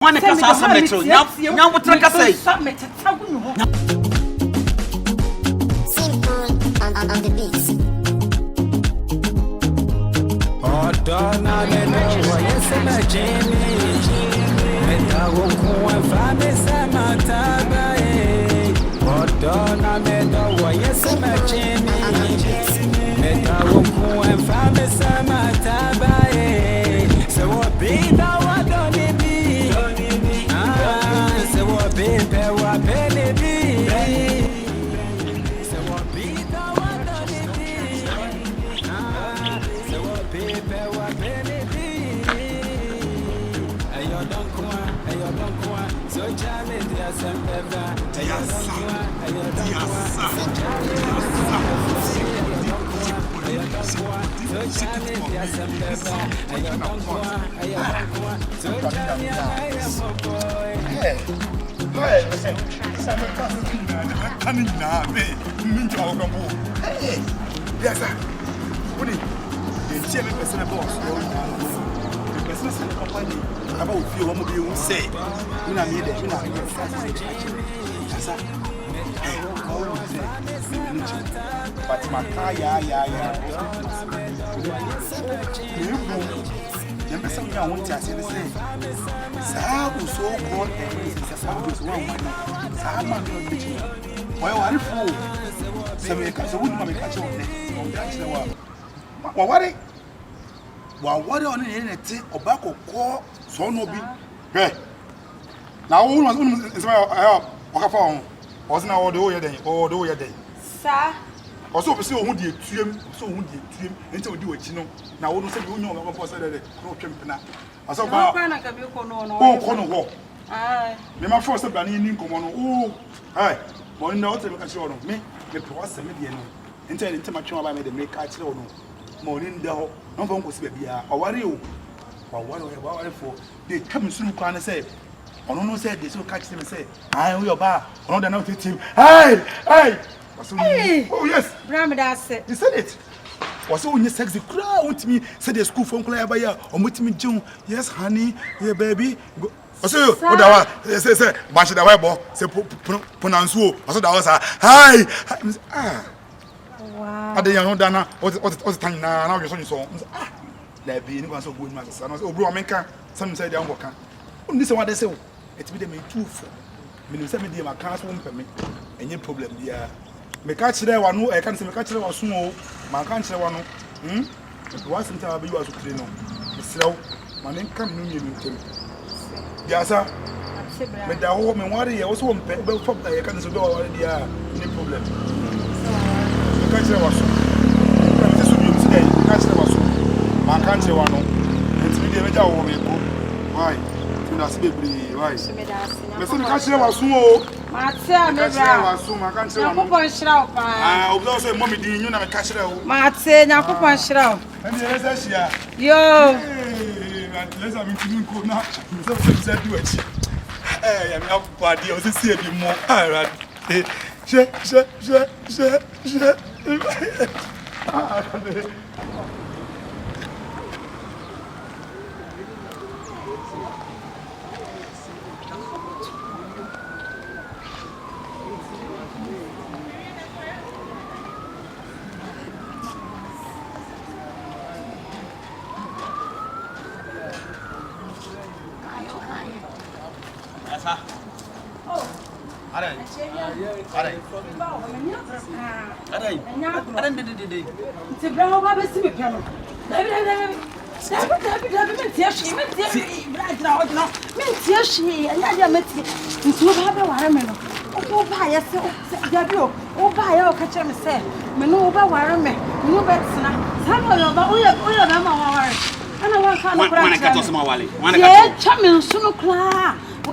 One case has a metro. Now, what I say? Simple on the beats. Oh, Donna, yes, I'm a Jamie. And I won't go and find me some time. Oh, Donna, yes, I'm a Jamie. And I won't go and find me some time. So, what be now? What don't it be? So, what be there? What penny be? So, what be now? What don't it be? So, what be there? What penny be? Ayo don't come, so Charlie, dear son, ayo don't come, about you, what you will say. You know, me, but my car, yeah. The person I want to say the same. Sabu so good and Sabu is one. Sabu, why are you fool? Some would make a catch on it. What on the internet or back or call so no be. Hey, now, woman is my phone. Wasn't all the way day or the way day. Sir, also, so would you trim so would you trim until you do it, you know. Now, wouldn't say you know what was no champion. I saw no. Aye, my first of Banning Common. Oh, aye, one note to make a show of me, the cross a median. Until into my channel, I made a make catch no morning, no one was baby. Or what you? Or what for? They come soon, can say. On no said this will catch them and say, I am your bar. On the note him. Hey! Oh, yes. Ramada said, You said it. Was so you sexy crowd with me, said the school from Claire by ya, or with me, June. Yes, honey, yeah, baby. So, what I say, bunch of the web, say, pronounce who. Also, that was a hi. wow. I didn't know Dana, what's the time now? You're so ah, there be anyone so good, man. I was oh, bro, America. Some say they are working. This is what they say. It's been me too for. Me say me dey my cars won't permit any problem there. Me catch there one no, I can't say me catch there one soon. Man can't say one no. Once in time be you as to no. Me slow. Man ain't come no you mean. Yeah sir. Me da ho me worry you also won be for I can't say go already there any problem. Me catch there one soon. Me say you say catch there one soon. Man can't say one no. It's me dey me ja wo me go. Why? That's baby. Why? Me say catch there was soon o. Matia me bra. Can't say Nyakopon shira pa. Ah, obi say mommy din you na me catch there o. Matia nyakopon shira. And the rest shia. Yo. Let's have me go now. Me say do it. Eh, ya me up party o see be more. Ah, she.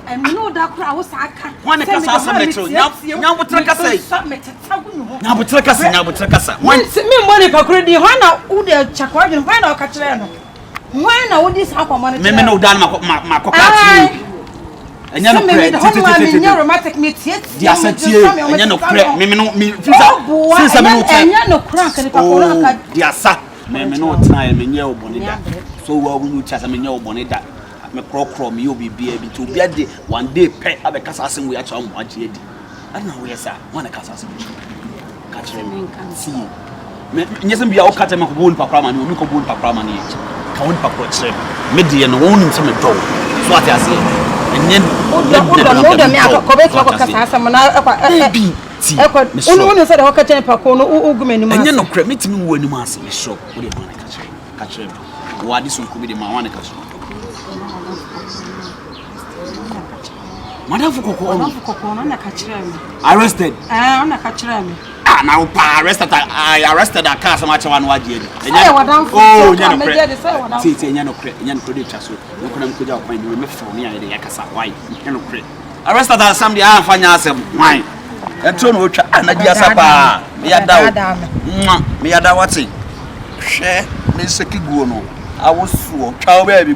I know that crowd was a cat. One case has a metro. Now, what I say? Now, what I say? One me money for credit. Why not? Who the Chakwadian? Why not Catherine? Why not? This happen? Me no down my cockatoo. And you know, romantic meet yet. The asset here, and you know, me no, me. Since I'm no crack and the asset, me no time, me no bonita. So, we will chat, me no bonita. me crocro me obi bia bi to bia de one day pay abekasa asem we acha mo agye edi ana we yesa wana kasa asem catch me see me nyesem bia o kata me ko bol pakra ma ne o mi ko bol pakra ma ne ka won pakra chere me de no won nim se me do so ati ase enyen o me akọ ko kasa asem na bi unu se de ho kata pakra no ogumani ma enyen no kra metimi wo anim ase me sure wo de ma ka chere wadi so ko bi de ma wana ka chere Madam Fukoko na kachira me. Arrested? Na kachira me. Now arrested. I arrested a car so much one word here. Oh, you know, see, you know, credit so. You couldn't put out when you from me. I Yakasa. Why? You know, arrested as somebody I find yourself. Why? And so no, and a sapa. Me ada what's it? Share, Miss Sekiguno. I was so cow baby.